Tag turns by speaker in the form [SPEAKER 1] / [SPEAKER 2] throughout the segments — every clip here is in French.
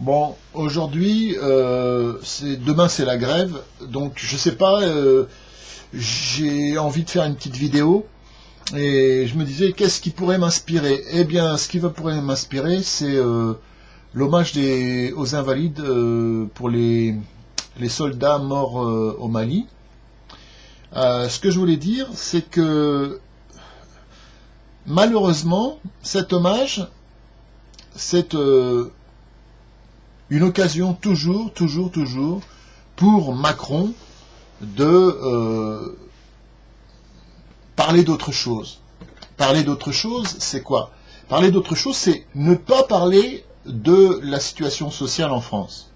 [SPEAKER 1] Bon, aujourd'hui, demain c'est la grève, donc je sais pas, j'ai envie de faire une petite vidéo et je me disais qu'est-ce qui pourrait m'inspirer. Eh bien, ce qui pourrait m'inspirer, c'est l'hommage aux invalides pour les soldats morts au Mali. Ce que je voulais dire, c'est que malheureusement, cet hommage, c'est une occasion toujours pour Macron de parler d'autre chose. Parler d'autre chose, c'est quoi? Parler d'autre chose, c'est ne pas parler de la situation sociale en France.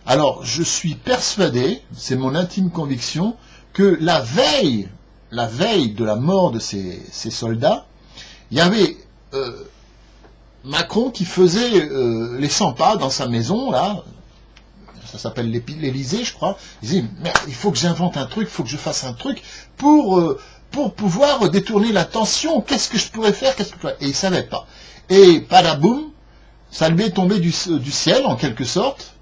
[SPEAKER 1] Alors, je suis persuadé, c'est mon intime conviction, que la veille de la mort de ces soldats, il y avait Macron qui faisait les 100 pas dans sa maison, là, ça s'appelle l'Élysée, je crois. Il disait, merde, il faut que j'invente un truc, il faut que je fasse un truc pour pouvoir détourner l'attention. Qu'est-ce que je pourrais faire? Et il savait pas. Et padaboum, ça lui est tombé du ciel, en quelque sorte.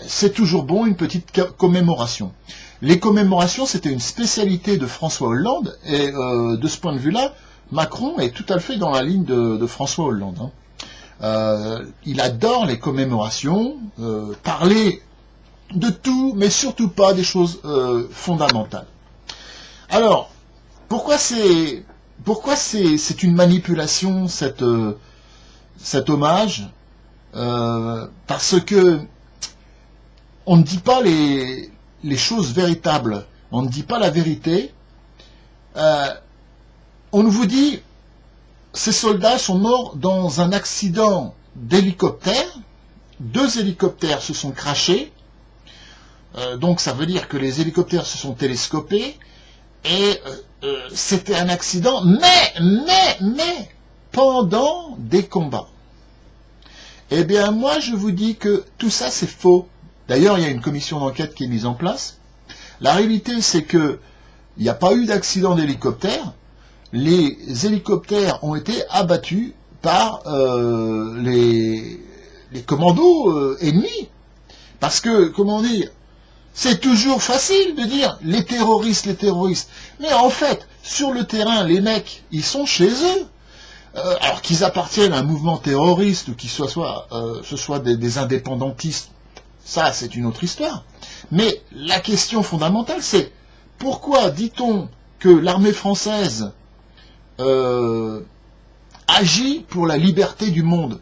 [SPEAKER 1] C'est toujours bon, une petite commémoration. Les commémorations, c'était une spécialité de François Hollande, et de ce point de vue-là, Macron est tout à fait dans la ligne de François Hollande. Hein. Il adore les commémorations, parler de tout, mais surtout pas des choses fondamentales. Alors, pourquoi c'est une manipulation cet hommage? Parce que on ne dit pas les choses véritables, on ne dit pas la vérité. On vous dit ces soldats sont morts dans un accident d'hélicoptère. 2 hélicoptères se sont crashés. Donc ça veut dire que les hélicoptères se sont télescopés. Et c'était un accident, mais, pendant des combats. Eh bien, moi, je vous dis que tout ça, c'est faux. D'ailleurs, il y a une commission d'enquête qui est mise en place. La réalité, c'est que il n'y a pas eu d'accident d'hélicoptère. Les hélicoptères ont été abattus par les commandos ennemis. Parce que, comment dire, c'est toujours facile de dire les terroristes. Mais en fait, sur le terrain, les mecs, ils sont chez eux. Alors qu'ils appartiennent à un mouvement terroriste ou qu'ils ce soit des indépendantistes, ça c'est une autre histoire. Mais la question fondamentale, c'est pourquoi dit-on que l'armée française agit pour la liberté du monde?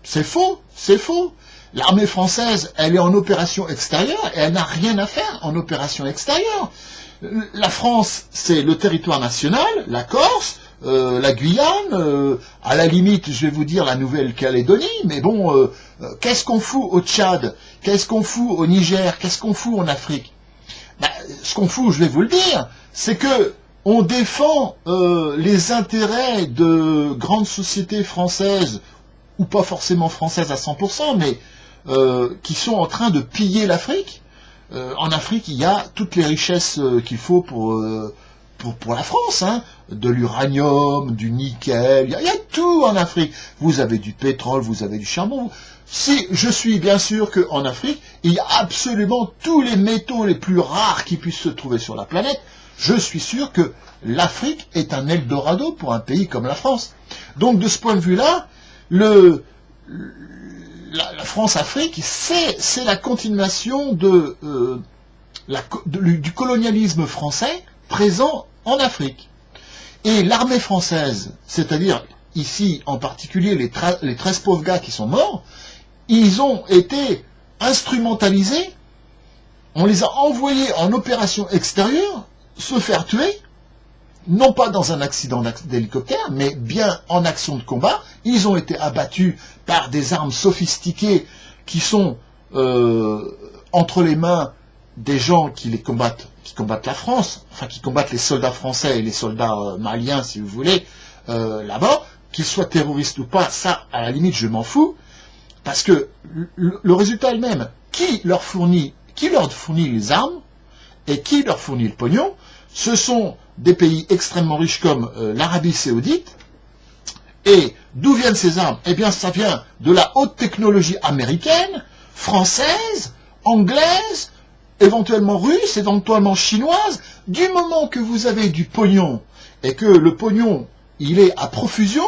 [SPEAKER 1] C'est faux, c'est faux. L'armée française, elle est en opération extérieure et elle n'a rien à faire en opération extérieure. La France, c'est le territoire national, la Corse, la Guyane, à la limite, je vais vous dire la Nouvelle-Calédonie, mais bon, qu'est-ce qu'on fout au Tchad? Qu'est-ce qu'on fout au Niger? Qu'est-ce qu'on fout en Afrique? Ce qu'on fout, je vais vous le dire, c'est que on défend les intérêts de grandes sociétés françaises, ou pas forcément françaises à 100%, mais qui sont en train de piller l'Afrique. En Afrique, il y a toutes les richesses qu'il faut pour la France, hein, de l'uranium, du nickel, il y a tout en Afrique. Vous avez du pétrole, vous avez du charbon. Si je suis bien sûr qu'en Afrique, il y a absolument tous les métaux les plus rares qui puissent se trouver sur la planète. Je suis sûr que l'Afrique est un Eldorado pour un pays comme la France. Donc de ce point de vue-là, la France-Afrique, c'est la continuation du colonialisme français présent en Afrique. Et l'armée française, c'est-à-dire ici en particulier les 13 pauvres gars qui sont morts, ils ont été instrumentalisés, on les a envoyés en opération extérieure, se faire tuer, non pas dans un accident d'hélicoptère, mais bien en action de combat. Ils ont été abattus par des armes sophistiquées qui sont entre les mains des gens qui combattent la France, enfin qui combattent les soldats français et les soldats maliens, si vous voulez, là-bas, qu'ils soient terroristes ou pas, ça, à la limite, je m'en fous, parce que le résultat est le même. Qui leur fournit les armes et qui leur fournit le pognon? Ce sont des pays extrêmement riches comme l'Arabie Saoudite Et d'où viennent ces armes? Eh bien, ça vient de la haute technologie américaine, française, anglaise, éventuellement russe, éventuellement chinoise. Du moment que vous avez du pognon, et que le pognon, il est à profusion,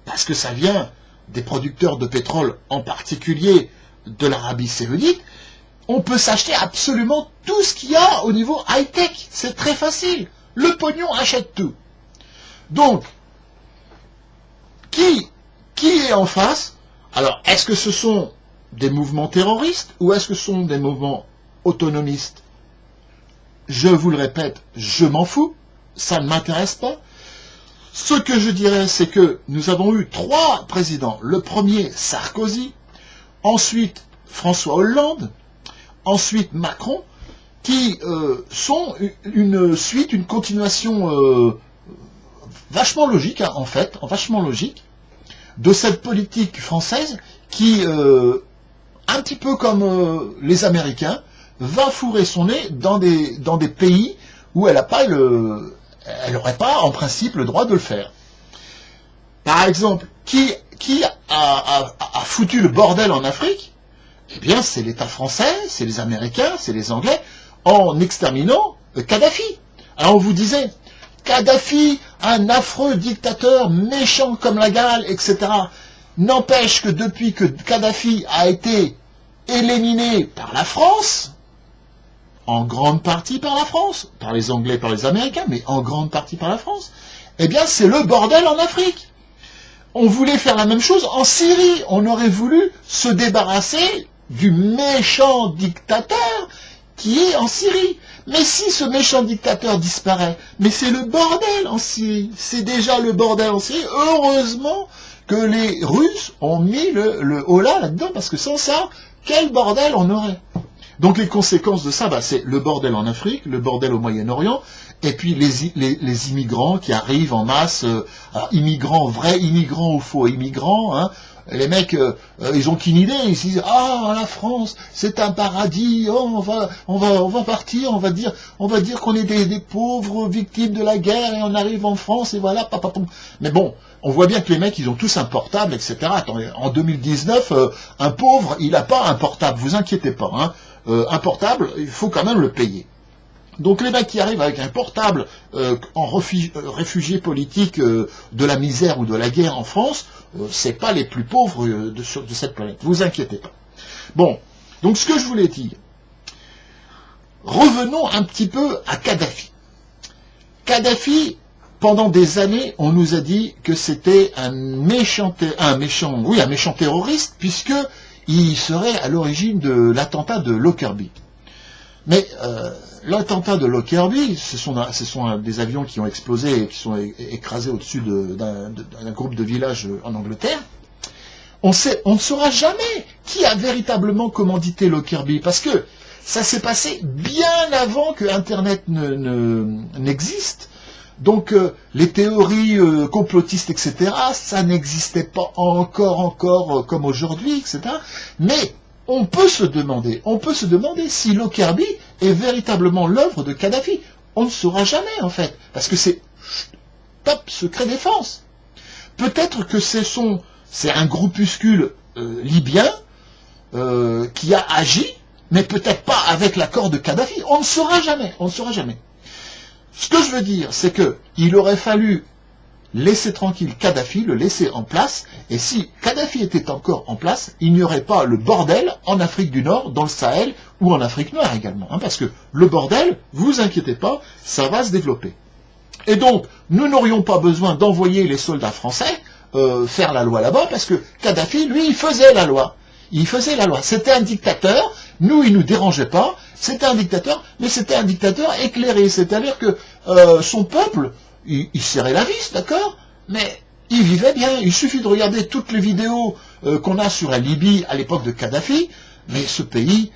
[SPEAKER 1] parce que ça vient des producteurs de pétrole, en particulier de l'Arabie Saoudite, on peut s'acheter absolument tout ce qu'il y a au niveau high-tech. C'est très facile. Le pognon achète tout. Donc, qui est en face? Alors, est-ce que ce sont des mouvements terroristes ou est-ce que ce sont des mouvements autonomistes? Je vous le répète, je m'en fous. Ça ne m'intéresse pas. Ce que je dirais, c'est que nous avons eu 3 présidents. Le premier, Sarkozy. Ensuite, François Hollande. Ensuite, Macron. Qui sont une suite, une continuation vachement logique, hein, en fait, vachement logique, de cette politique française qui, un petit peu comme les Américains, va fourrer son nez dans des pays où elle n'aurait pas, en principe, le droit de le faire. Par exemple, qui a foutu le bordel en Afrique? Eh bien, c'est l'État français, c'est les Américains, c'est les Anglais, en exterminant Kadhafi. Alors on vous disait, Kadhafi, un affreux dictateur méchant comme la Galles, etc. N'empêche que depuis que Kadhafi a été éliminé par la France, en grande partie par la France, par les Anglais, par les Américains, mais en grande partie par la France, eh bien c'est le bordel en Afrique. On voulait faire la même chose en Syrie. On aurait voulu se débarrasser du méchant dictateur qui est en Syrie. Mais si ce méchant dictateur disparaît, mais c'est le bordel en Syrie. C'est déjà le bordel en Syrie. Heureusement que les Russes ont mis le holà là-dedans, parce que sans ça, quel bordel on aurait. Donc les conséquences de ça, c'est le bordel en Afrique, le bordel au Moyen-Orient, et puis les immigrants qui arrivent en masse, immigrants, vrais immigrants ou faux immigrants, hein. Les mecs, ils ont qu'une idée, ils se disent, ah, la France, c'est un paradis, oh, on va partir, on va dire qu'on est des pauvres victimes de la guerre, et on arrive en France, et voilà, papapom. Mais bon, on voit bien que les mecs, ils ont tous un portable, etc. Attendez, en 2019, un pauvre, il n'a pas un portable, vous inquiétez pas, hein. Un portable, il faut quand même le payer. Donc les mecs qui arrivent avec un portable en réfugié politique de la misère ou de la guerre en France, c'est pas les plus pauvres de cette planète. Vous inquiétez pas. Bon, donc ce que je voulais dire, revenons un petit peu à Kadhafi. Kadhafi, pendant des années, on nous a dit que c'était un méchant terroriste, puisque il serait à l'origine de l'attentat de Lockerbie. Mais l'attentat de Lockerbie, ce sont des avions qui ont explosé et qui sont écrasés au-dessus d'un groupe de villages en Angleterre. On ne saura jamais qui a véritablement commandité Lockerbie, parce que ça s'est passé bien avant que Internet n'existe. Donc les théories complotistes, etc., ça n'existait pas encore comme aujourd'hui, etc. Mais on peut se demander si Lockerbie est véritablement l'œuvre de Kadhafi. On ne saura jamais, en fait, parce que c'est top secret défense. Peut-être que c'est un groupuscule libyen qui a agi, mais peut-être pas avec l'accord de Kadhafi. On ne saura jamais, Ce que je veux dire, c'est qu'il aurait fallu laisser tranquille Kadhafi, le laisser en place, et si Kadhafi était encore en place, il n'y aurait pas le bordel en Afrique du Nord, dans le Sahel, ou en Afrique noire également, hein, parce que le bordel, vous inquiétez pas, ça va se développer. Et donc, nous n'aurions pas besoin d'envoyer les soldats français faire la loi là-bas, parce que Kadhafi, lui, il faisait la loi. C'était un dictateur, nous, il nous dérangeait pas, c'était un dictateur, mais c'était un dictateur éclairé, c'est-à-dire que son peuple, il serrait la vis, d'accord, mais il vivait bien. Il suffit de regarder toutes les vidéos qu'on a sur la Libye à l'époque de Kadhafi, mais ce pays,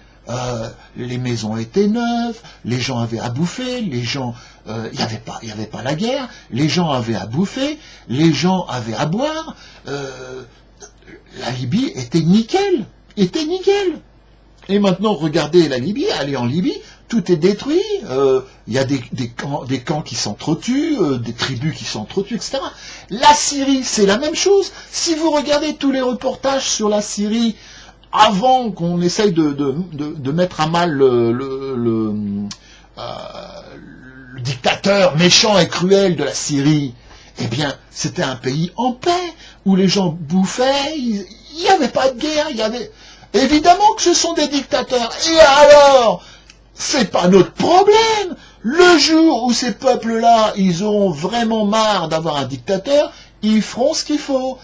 [SPEAKER 1] les maisons étaient neuves, les gens avaient à bouffer, il n'y avait pas la guerre, les gens avaient à bouffer, les gens avaient à boire, la Libye était nickel. Et maintenant, regardez la Libye, allez en Libye, tout est détruit, il y a des camps qui s'entretuent, des tribus qui s'entretuent, etc. La Syrie, c'est la même chose. Si vous regardez tous les reportages sur la Syrie, avant qu'on essaye de mettre à mal le dictateur méchant et cruel de la Syrie, eh bien, c'était un pays en paix, où les gens bouffaient, il n'y avait pas de guerre, il y avait... Évidemment que ce sont des dictateurs. Et alors, c'est pas notre problème. Le jour où ces peuples-là, ils auront vraiment marre d'avoir un dictateur, ils feront ce qu'il faut.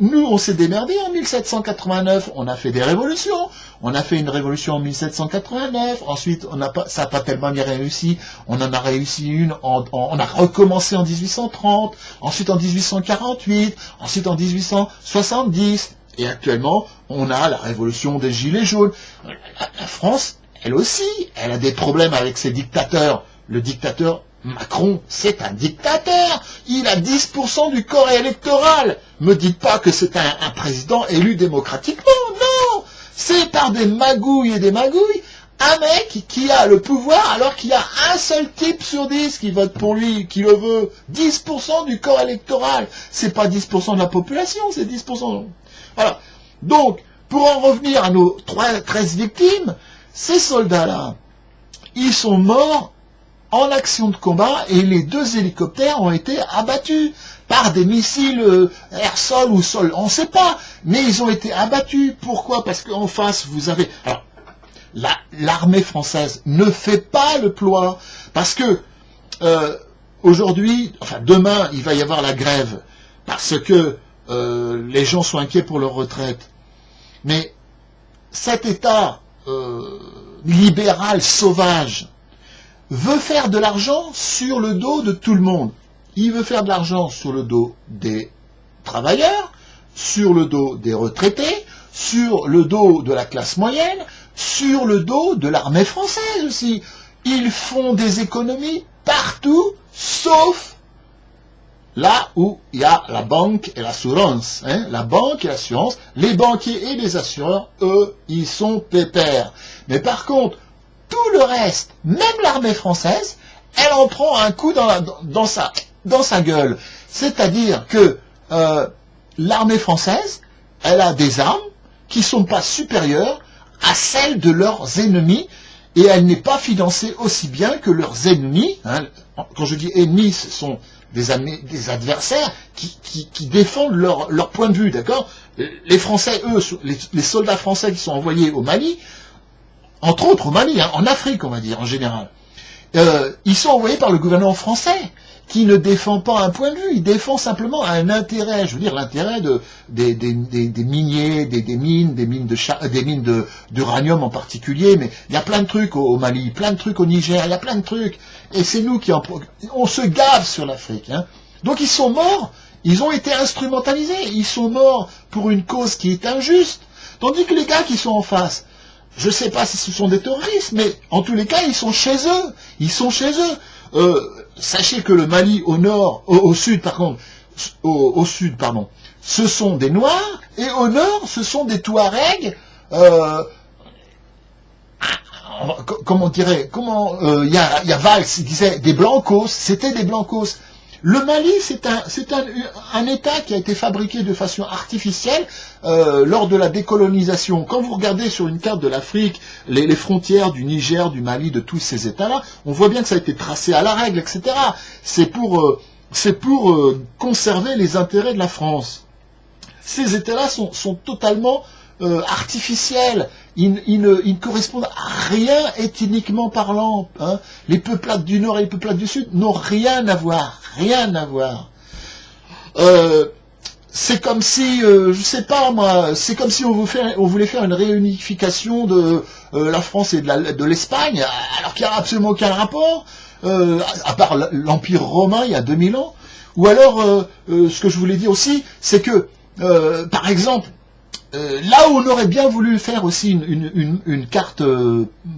[SPEAKER 1] Nous, on s'est démerdé en 1789, on a fait des révolutions. On a fait une révolution en 1789, ensuite ça n'a pas tellement bien réussi, on en a réussi une, on a recommencé en 1830, ensuite en 1848, ensuite en 1870, et actuellement, on a la révolution des Gilets jaunes. La France, elle aussi, elle a des problèmes avec ses dictateurs. Le dictateur Macron, c'est un dictateur. Il a 10% du corps électoral. Me dites pas que c'est un président élu démocratiquement. Non, c'est par des magouilles et des magouilles. Un mec qui a le pouvoir alors qu'il y a un seul type sur 10 qui vote pour lui, qui le veut. 10% du corps électoral. C'est pas 10% de la population, c'est 10%. Voilà. Donc, pour en revenir à nos 13 victimes, ces soldats-là, ils sont morts en action de combat et les 2 hélicoptères ont été abattus par des missiles air-sol ou sol, on ne sait pas, mais ils ont été abattus. Pourquoi? Parce qu'en face, vous avez... Alors, l'armée française ne fait pas le ploie, parce que aujourd'hui, enfin demain, il va y avoir la grève, parce que les gens sont inquiets pour leur retraite. Mais cet État libéral sauvage veut faire de l'argent sur le dos de tout le monde. Il veut faire de l'argent sur le dos des travailleurs, sur le dos des retraités, sur le dos de la classe moyenne, sur le dos de l'armée française aussi. Ils font des économies partout, sauf là où il y a la banque et l'assurance. La banque et l'assurance, les banquiers et les assureurs, eux, ils sont pépères. Mais par contre, tout le reste, même l'armée française, elle en prend un coup dans sa gueule. C'est-à-dire que l'armée française, elle a des armes qui ne sont pas supérieures à celles de leurs ennemis, et elle n'est pas financée aussi bien que leurs ennemis. Quand je dis ennemis, ce sont des adversaires qui défendent leur point de vue, d'accord? Les Français, eux, les soldats français qui sont envoyés au Mali, entre autres au Mali, en Afrique, on va dire, en général, ils sont envoyés par le gouvernement français, qui ne défend pas un point de vue, il défend simplement un intérêt, je veux dire l'intérêt des miniers, des mines d'uranium en particulier, mais il y a plein de trucs au Mali, plein de trucs au Niger, il y a plein de trucs, et c'est nous on se gave sur l'Afrique. Donc ils sont morts, ils ont été instrumentalisés, ils sont morts pour une cause qui est injuste, tandis que les gars qui sont en face, je ne sais pas si ce sont des terroristes, mais en tous les cas, ils sont chez eux. Sachez que le Mali au sud, ce sont des Noirs, et au nord, ce sont des Touaregs, comment on dirait, il y a Valls, il disait des Blancos, c'était des Blancos. Le Mali, c'est un État qui a été fabriqué de façon artificielle lors de la décolonisation. Quand vous regardez sur une carte de l'Afrique, les frontières du Niger, du Mali, de tous ces États-là, on voit bien que ça a été tracé à la règle, etc. C'est pour conserver les intérêts de la France. Ces États-là sont totalement artificiels. Ils ne correspondent à rien ethniquement parlant. Les peuplades du Nord et les peuplades du Sud n'ont rien à voir. Rien à voir. C'est comme si, je sais pas moi, c'est comme si on voulait faire une réunification de la France et de l'Espagne, alors qu'il n'y a absolument aucun rapport, à part l'Empire romain il y a 2000 ans. Ou alors, ce que je voulais dire aussi, c'est que, par exemple, là où on aurait bien voulu faire aussi une carte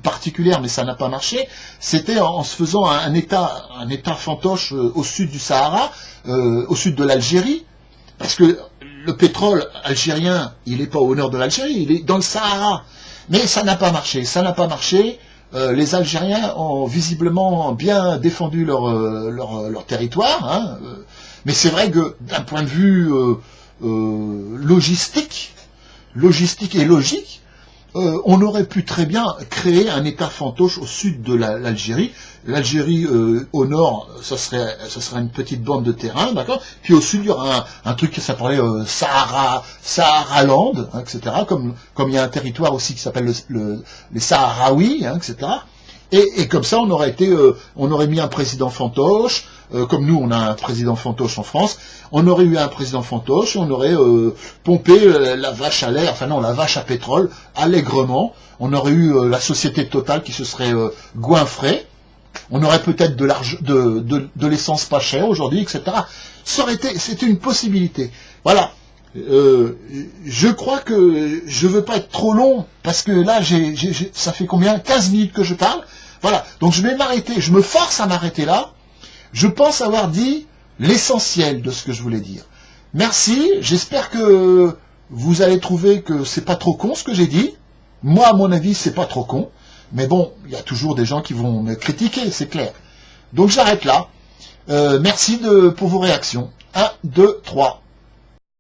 [SPEAKER 1] particulière, mais ça n'a pas marché, c'était en se faisant un État fantoche au sud du Sahara, au sud de l'Algérie, parce que le pétrole algérien, il n'est pas au nord de l'Algérie, il est dans le Sahara. Mais ça n'a pas marché, les Algériens ont visiblement bien défendu leur territoire, hein, mais c'est vrai que d'un point de vue logistique et logique, on aurait pu très bien créer un État fantoche au sud de l'Algérie. L'Algérie au nord, ce serait une petite bande de terrain, d'accord. Puis au sud, il y aura un truc qui s'appellerait Saharaland, hein, etc. Comme il y a un territoire aussi qui s'appelle les Sahraouis, hein, etc. Et comme ça, on aurait mis un président fantoche, comme nous, on a un président fantoche en France, on aurait eu un président fantoche, on aurait pompé la vache à lait, enfin non, la vache à pétrole, allègrement, on aurait eu la société Total qui se serait goinfrée, on aurait peut-être de l'essence pas chère aujourd'hui, etc. C'était une possibilité. Voilà. Je crois que je veux pas être trop long, parce que là, ça fait combien 15 minutes que je parle. Voilà, donc je vais m'arrêter, je me force à m'arrêter là. Je pense avoir dit l'essentiel de ce que je voulais dire. Merci, j'espère que vous allez trouver que c'est pas trop con ce que j'ai dit. Moi, à mon avis, c'est pas trop con. Mais bon, il y a toujours des gens qui vont me critiquer, c'est clair. Donc j'arrête là. Merci pour vos réactions. 1, 2, 3.